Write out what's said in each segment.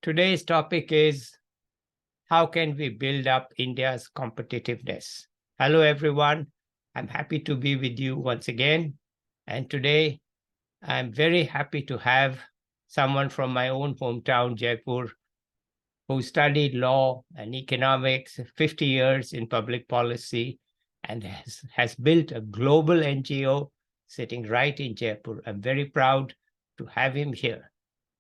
Today's topic is how can we build up India's competitiveness? Hello, everyone. I'm happy to be with you once again. And today I'm very happy to have someone from my own hometown, Jaipur, who studied law and economics, 50 years in public policy, and has built a global NGO sitting right in Jaipur. I'm very proud to have him here.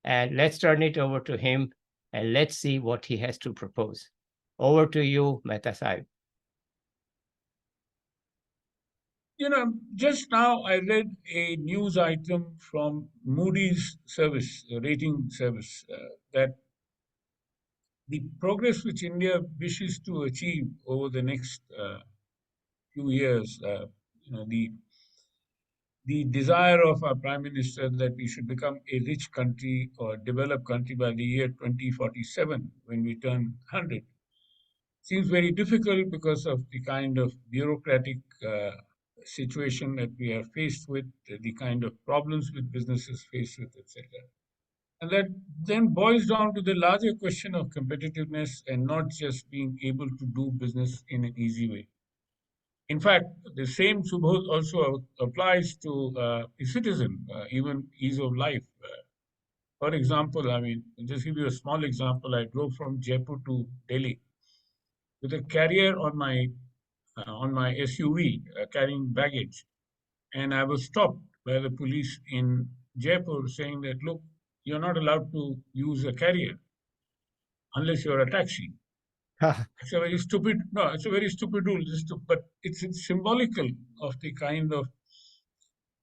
And let's turn it over to him and let's see what he has to propose. Over to you, Mehta Sahib. Just now I read a news item from Moody's service, rating service, that the progress which India wishes to achieve over the next few years, the desire of our Prime Minister that we should become a rich country or developed country by the year 2047, when we turn 100, seems very difficult because of the kind of bureaucratic situation that we are faced with, the kind of problems with businesses faced with, etc. And that then boils down to the larger question of competitiveness and not just being able to do business in an easy way. In fact, the same suppose also applies to the citizen, even ease of life. For example, I mean, just give you a small example. I drove from Jaipur to Delhi with a carrier on my SUV carrying baggage, and I was stopped by the police in Jaipur saying that, look, you're not allowed to use a carrier unless you're a taxi. It's a very stupid, no, it's a very stupid rule, but it's symbolical of the kind of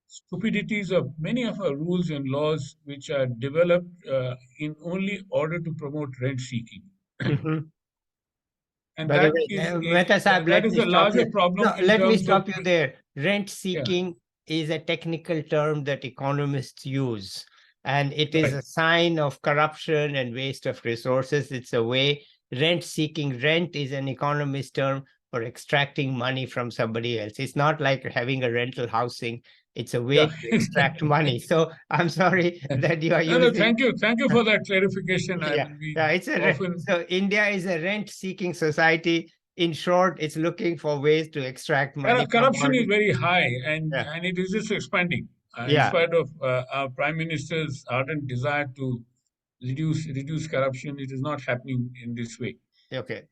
stupidities of many of our rules and laws which are developed in only order to promote rent seeking. Mhm. And By the way, Mehta Sahib, that is a larger problem in let me terms of, stop you there. Rent yeah, seeking is a technical term that economists use, and it is right. a sign of corruption and waste of resources. It's a way rent seeking. Rent is an economist term for extracting money from somebody else. It's not like having a rental housing. It's a way Yeah. to extract money. So I'm sorry that you are No, using. thank you for that clarification. I Yeah, mean, we yeah. often, So India is a rent-seeking society. In short, it's looking for ways to extract money from corruption is ordinary. very high, Yeah, and it is just expanding, in yeah. spite of our Prime Minister's ardent desire to reduce corruption. It is not happening in this way. Okay.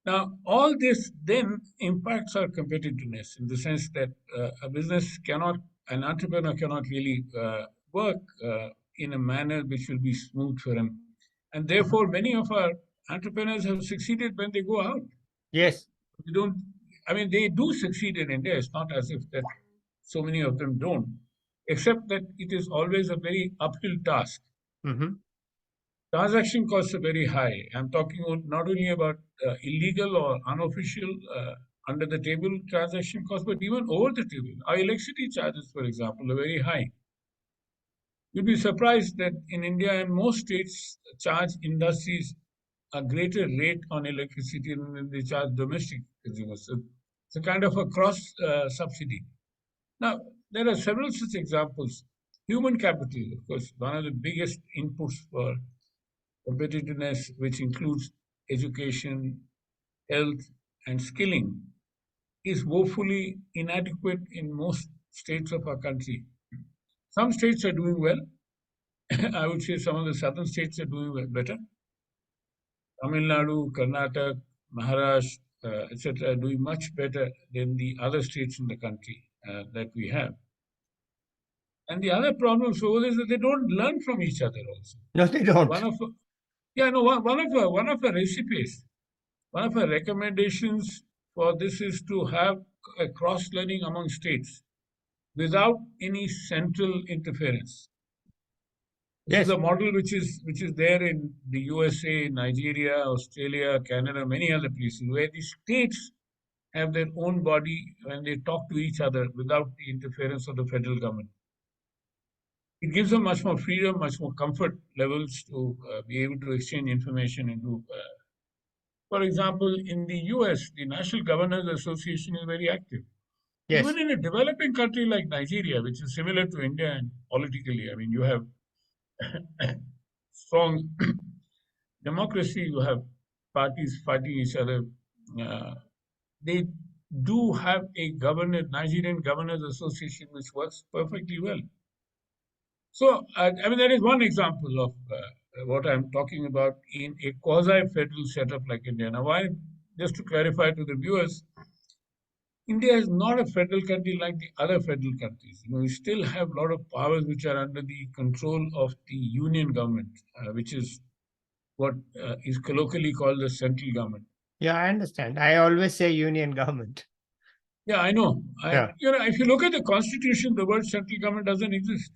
Now, all this then impacts our competitiveness in the sense that an entrepreneur cannot really work in a manner which will be smooth for him. And Mhm. therefore, many of our entrepreneurs have succeeded when they go out. Yes. They don't, I mean, they do succeed in India. It's not as if that so many of them don't, except that it is always a very uphill task. Hmm. Transaction costs are very high. I'm talking not only about illegal or unofficial under the table transaction costs, but even over the table. Our electricity charges, for example, are very high. You'd be surprised that in India and most states charge industries a greater rate on electricity than they charge domestic consumers. So it's a kind of a cross subsidy. Now, there are several such examples. Human capital, of course, one of the biggest inputs for competitiveness, which includes education, health, and skilling, is woefully inadequate in most states of our country. Some states are doing well. I would say some of the southern states are doing better. Tamil Nadu, Karnataka, Maharashtra, etc., are doing much better than the other states in the country that we have. And the other problem so is that they don't learn from each other also. No, they One don't. of yeah, no, one of the recipes, one of the recommendations for this is to have a cross learning among states without any central interference. This is Yes. a model which is there in the USA, Nigeria, Australia, Canada, many other places where the states have their own body when they talk to each other without the interference of the federal government. It gives them much more freedom, much more comfort levels to be able to exchange information and do. For example, in the US, the National Governors Association is very active. Even Yes. in a developing country like Nigeria, which is similar to India and politically, I mean, you have strong democracy, you have parties fighting each other. Uh, they do have a Nigerian Governors Association, which works perfectly well. So, I mean, that is one example of what I'm talking about in a quasi-federal setup like India. Now, why, just to clarify to the viewers, India is not a federal country like the other federal countries. We still have a lot of powers which are under the control of the union government, which is what is colloquially called the central government. Yeah, I understand. I always say union government. Yeah, I know. Yeah. If you look at the constitution, the word central government doesn't exist.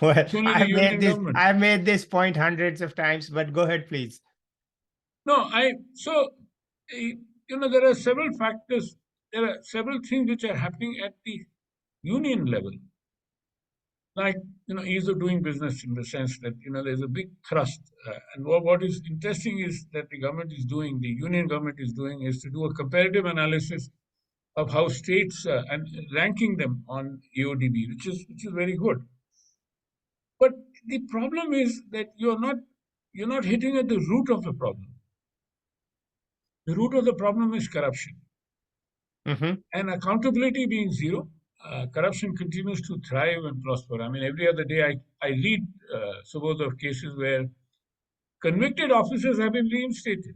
Well, It's only the union government. I've made this point hundreds of times, but go ahead, please. No, there are several factors. There are several things which are happening at the union level, like ease of doing business, in the sense that there's a big thrust, and what is interesting is that the union government is doing, is to do a comparative analysis of how states, and ranking them on AODB, which is very good. But the problem is that you're not hitting at the root of the problem. The root of the problem is corruption. Mm-hmm. And accountability being zero, corruption continues to thrive and prosper. I mean, every other day I read suppose of cases where convicted officers have been reinstated,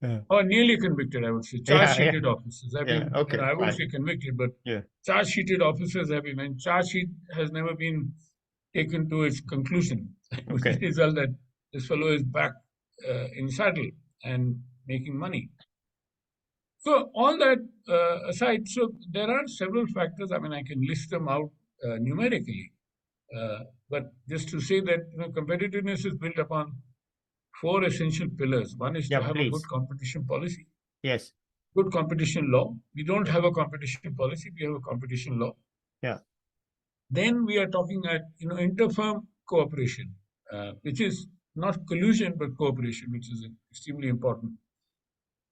Yeah. or nearly convicted, I would say. Charge Yeah, yeah, sheeted officers have yeah. been, Okay, I won't fine. say convicted, but Yeah. charge sheeted officers have been, and charge sheet has never been taken to its conclusion, with the Okay. result that this fellow is back in saddle and making money. So all that aside, so there are several factors. I mean, I can list them out numerically, but just to say that competitiveness is built upon four essential pillars. One is Yeah, to have a good please. competition policy, Yes. good competition law. We don't have a competition policy; we have a competition law. Yeah. Then we are talking at interfirm cooperation, which is not collusion but cooperation, which is extremely important.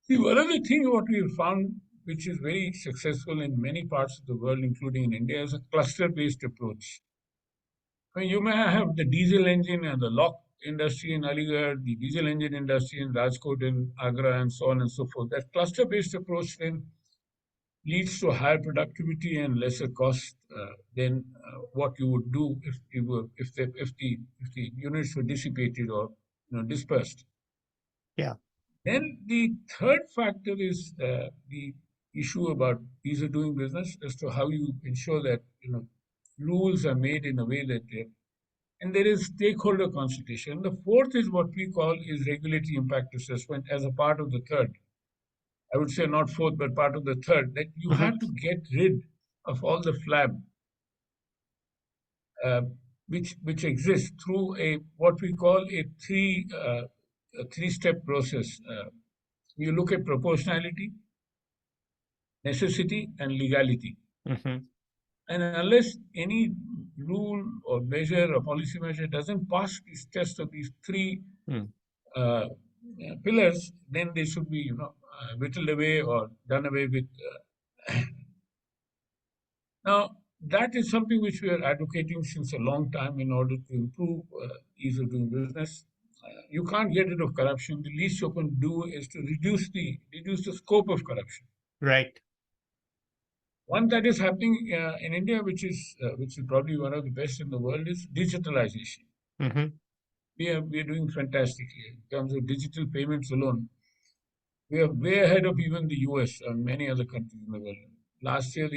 See, one of the things what we have found, which is very successful in many parts of the world, including in India, is a cluster-based approach. I mean, you may have the diesel engine and the lock industry in Aligarh, the diesel engine industry in Rajkot and Agra, and so on and so forth. That cluster-based approach then leads to higher productivity and lesser cost than what you would do if the units were dissipated or dispersed. Yeah. Then the third factor is the issue about ease of doing business, as to how you ensure that rules are made in a way that and there is stakeholder consultation. The fourth is what we call is regulatory impact assessment as a part of the third. I would say not fourth, but part of the third. That you Mm-hmm. have to get rid of all the flab uh, which exists through a what we call a three-step process. You look at proportionality, necessity, and legality. Mm-hmm. And unless any rule or measure or policy measure doesn't pass this test of these three Mm. uh, pillars, then they should be, whittled away or done away with. Now, that is something which we are advocating since a long time in order to improve ease of doing business. You can't get rid of corruption. The least you can do is to reduce the scope of corruption. Right. One that is happening in India, which is probably one of the best in the world, is digitalization. Mm-hmm. We are doing fantastically in terms of digital payments alone. We are way ahead of even the US and many other countries in the world. Last year,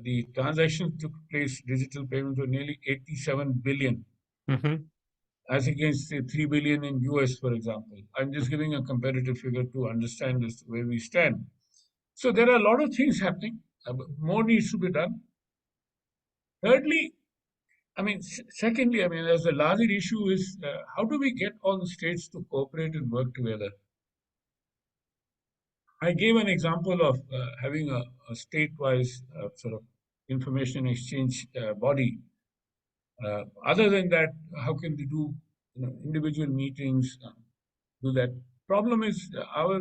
the transactions took place, digital payments were nearly 87 billion, Mm-hmm. as against say 3 billion in US, for example. I'm just giving a comparative figure to understand this where we stand. So there are a lot of things happening. More needs to be done. Thirdly, secondly, as the larger issue is how do we get all the states to cooperate and work together? I gave an example of having a state-wise sort of information exchange body. Other than that, how can we do individual meetings? Do that. Problem is our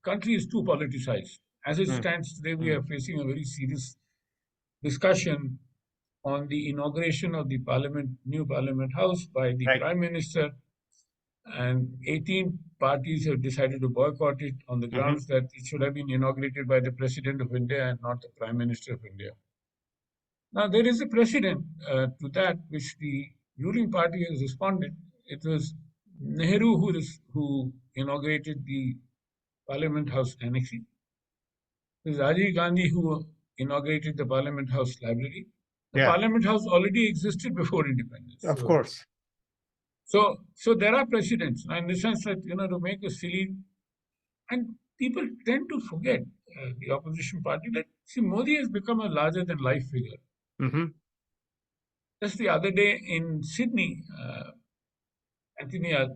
country is too politicized. As it Mm. stands today, we Mm. are facing a very serious discussion on the inauguration of the new Parliament House by the Right. Prime Minister, and 18 parties have decided to boycott it on the Mm-hmm. grounds that it should have been inaugurated by the President of India and not the Prime Minister of India. Now, there is a precedent to that which the ruling party has responded. It was Nehru who inaugurated the Parliament House annexing. It was Rajiv Gandhi who inaugurated the Parliament House library. The Yeah, Parliament House already existed before independence. of course. So there are precedents. Now, in the sense that, to make a silly, and people tend to forget, the opposition party, that, see, Modi has become a larger than life figure. Mm-hmm. Just the other day in Sydney, Anthony, I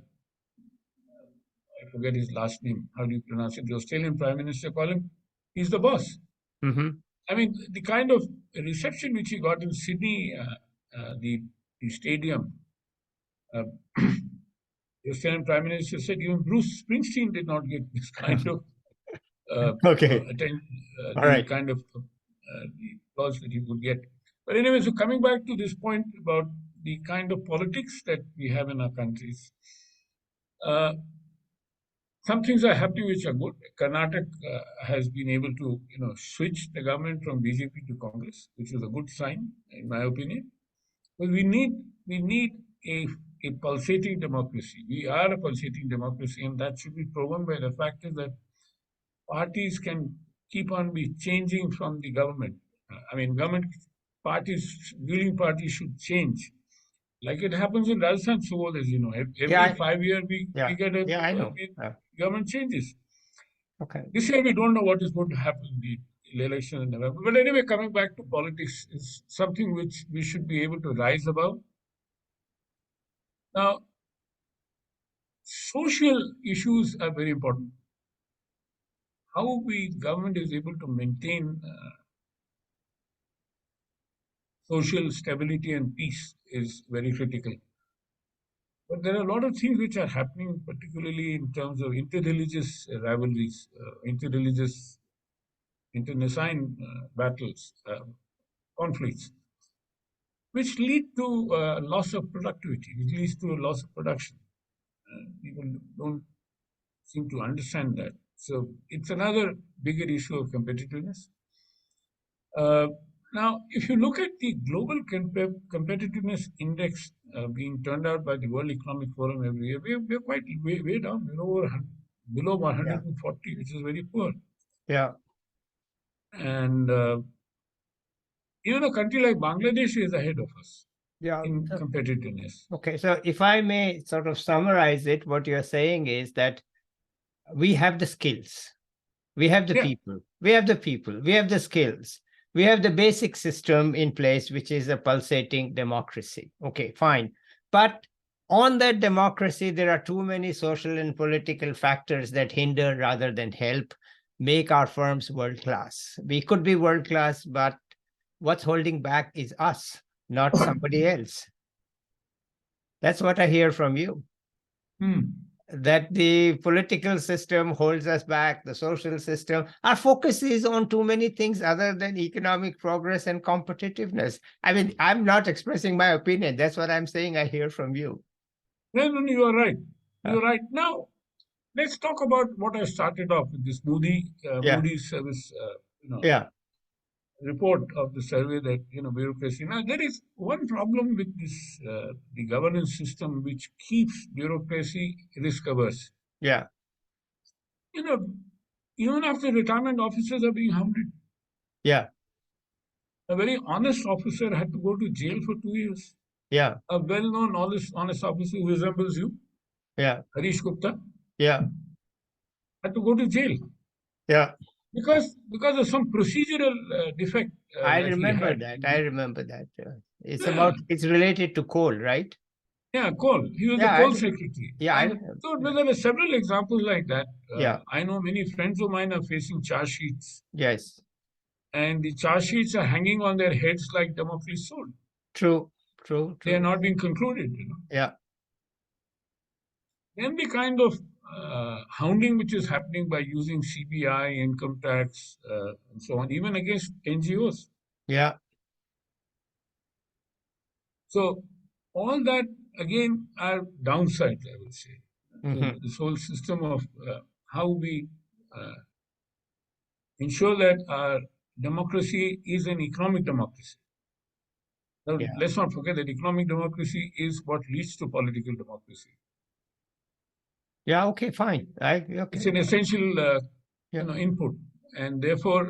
forget his last name. How do you pronounce it? The Australian Prime Minister call him. He's the boss. Mm-hmm. I mean, the kind of reception which he got in Sydney, the stadium, uh, the Australian Prime Minister said even Bruce Springsteen did not get this kind of Okay. All the right. kind of the applause that he would get. But anyway, so coming back to this point about the kind of politics that we have in our countries, uh, some things are happening which are good. Karnataka has been able to, switch the government from BJP to Congress, which is a good sign, in my opinion. But we need a a pulsating democracy. We are a pulsating democracy, and that should be proven by the fact is that parties can keep on be changing from the government. I mean, government parties, ruling parties should change. Like it happens in Rajasthan, so as you know, Yeah, every 5 year we yeah, get a yeah, I know. government changes. Okay. This year we don't know what is going to happen in the election in November. But anyway, coming back to politics is something which we should be able to rise above. Now, social issues are very important. How we government is able to maintain social stability and peace is very critical. But there are a lot of things which are happening, particularly in terms of interreligious rivalries, interreligious, internecine battles, conflicts, which lead to loss of productivity, which leads to a loss of production. People don't seem to understand that. So it's another bigger issue of competitiveness. Uh, Now, if you look at the global competitiveness index being turned out by the World Economic Forum every year, we're quite way down. Below Yeah, 140, which is very poor. yeah, And even a country like Bangladesh is ahead of us yeah. in competitiveness. Okay, so if I may sort of summarize it, what you're saying is that we have the skills, we have the Yeah, people, we have the people, we have the skills, we have the basic system in place, which is a pulsating democracy. Okay, fine. But on that democracy, there are too many social and political factors that hinder rather than help make our firms world class. We could be world class, but what's holding back is us, not somebody else. That's what I hear from you. hmm. That the political system holds us back, the social system. Our focus is on too many things other than economic progress and competitiveness. I mean, I'm not expressing my opinion. That's what I'm saying. I hear from you. No, you are right. Uh, You are right. Now, let's talk about what I started off with this yeah, Moody's service, yeah, report of the survey that bureaucracy. Now there is one problem with this the governance system which keeps bureaucracy risk averse. yeah, You know, even after retirement, officers are being hounded. yeah, A very honest officer had to go to jail for 2 years. yeah, A well-known honest officer who resembles you, yeah, Harish Gupta, yeah, had to go to jail yeah. because of some procedural defect I that he remember had. that. I remember that. Yeah, It's related to coal, right? yeah, coal. He was the Yeah, coal secretary. yeah, I And remember. so Yeah, there are several examples like that. yeah, I know many friends of mine are facing charge sheets, yes, and the charge sheets are hanging on their heads like Damocles sword. true, true, They are true. not being concluded. Yeah, Then the kind of hounding which is happening by using CBI, income tax, and so on, even against NGOs. yeah, So all that again are downsides, I would say. Mm-hmm. This whole system of how we uh, ensure that our democracy is an economic democracy. Now, Yeah. let's not forget that economic democracy is what leads to political democracy. Yeah. Okay. Fine. It's Okay. an essential, Yeah. input, and therefore,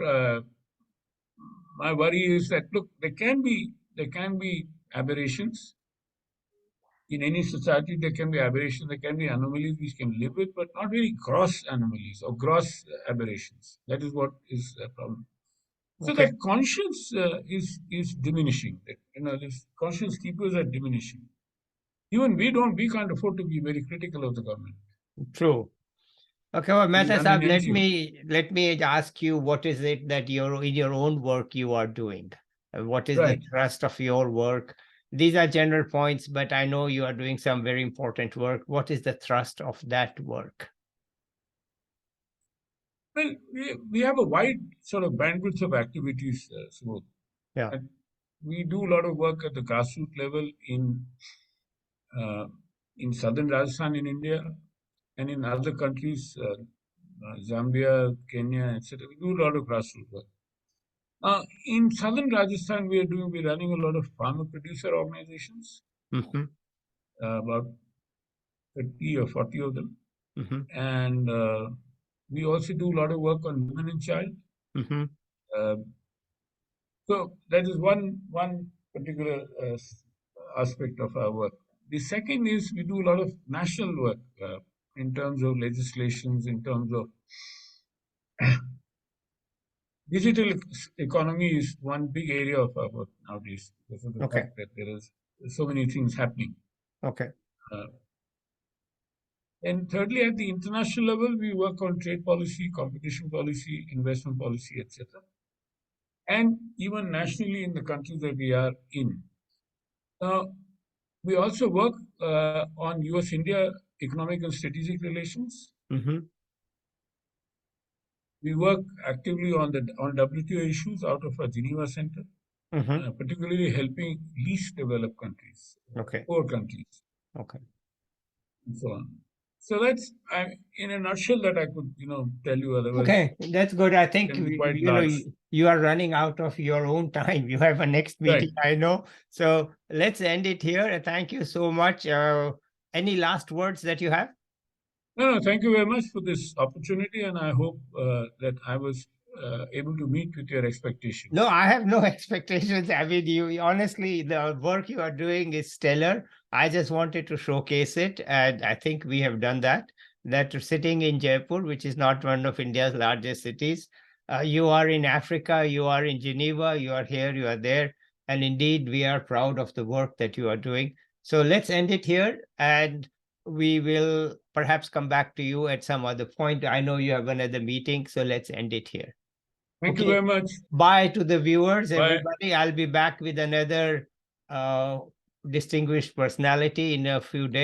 my worry is that look, there can be aberrations in any society. There can be aberrations, there can be anomalies we can live with, but not very gross anomalies or gross aberrations. That is what is a problem. So Okay. that conscience is diminishing. That, this conscience keepers are diminishing. Even we can't afford to be very critical of the government. True. Okay, well, We Mehta run an Sahab, NGO. let me ask you, what is it that you're in your own work you are doing? What is the Right. thrust of your work? These are general points, but I know you are doing some very important work. What is the thrust of that work? Well, we have a wide sort of bandwidth of activities, Subodh. Yeah. And we do a lot of work at the grassroots level uh, in southern Rajasthan in India and in other countries, Zambia, Kenya, etc. We do a lot of grassroots work. In southern Rajasthan, we're running a lot of farmer producer organizations, Mm-hmm. about 30 or 40 of them, Mm-hmm. and we also do a lot of work on women and child. Mm-hmm. Uh, so that is one particular aspect of our work. The second is we do a lot of national work in terms of legislations, in terms of digital economy is one big area of our work nowadays because of the Okay. fact that there is so many things happening. Okay. Uh, and thirdly, at the international level, we work on trade policy, competition policy, investment policy, etc. And even nationally in the countries that we are in. We also work on US-India economic and strategic relations. Mm-hmm. We work actively on WTO issues out of our Geneva Center, Mm-hmm. particularly helping least developed countries, Okay. poor countries, Okay. and so on. So that's, in a nutshell, that I could tell you. Otherwise, Okay, that's good. I it think can be quite large. you are running out of your own time. You have a next Right. meeting, I know. So let's end it here. Thank you so much. Any last words that you have? No, thank you very much for this opportunity, and I hope that I was able to meet with your expectations. No, I have no expectations. I mean, you honestly, the work you are doing is stellar. I just wanted to showcase it, and I think we have done that. That sitting in Jaipur, which is not one of India's largest cities, you are in Africa, you are in Geneva, you are here, you are there, and indeed, we are proud of the work that you are doing. So let's end it here, and we will perhaps come back to you at some other point. I know you have another meeting, so let's end it here. Thank you Okay. very much. Bye to the viewers, Bye. everybody. I'll be back with another distinguished personality in a few days.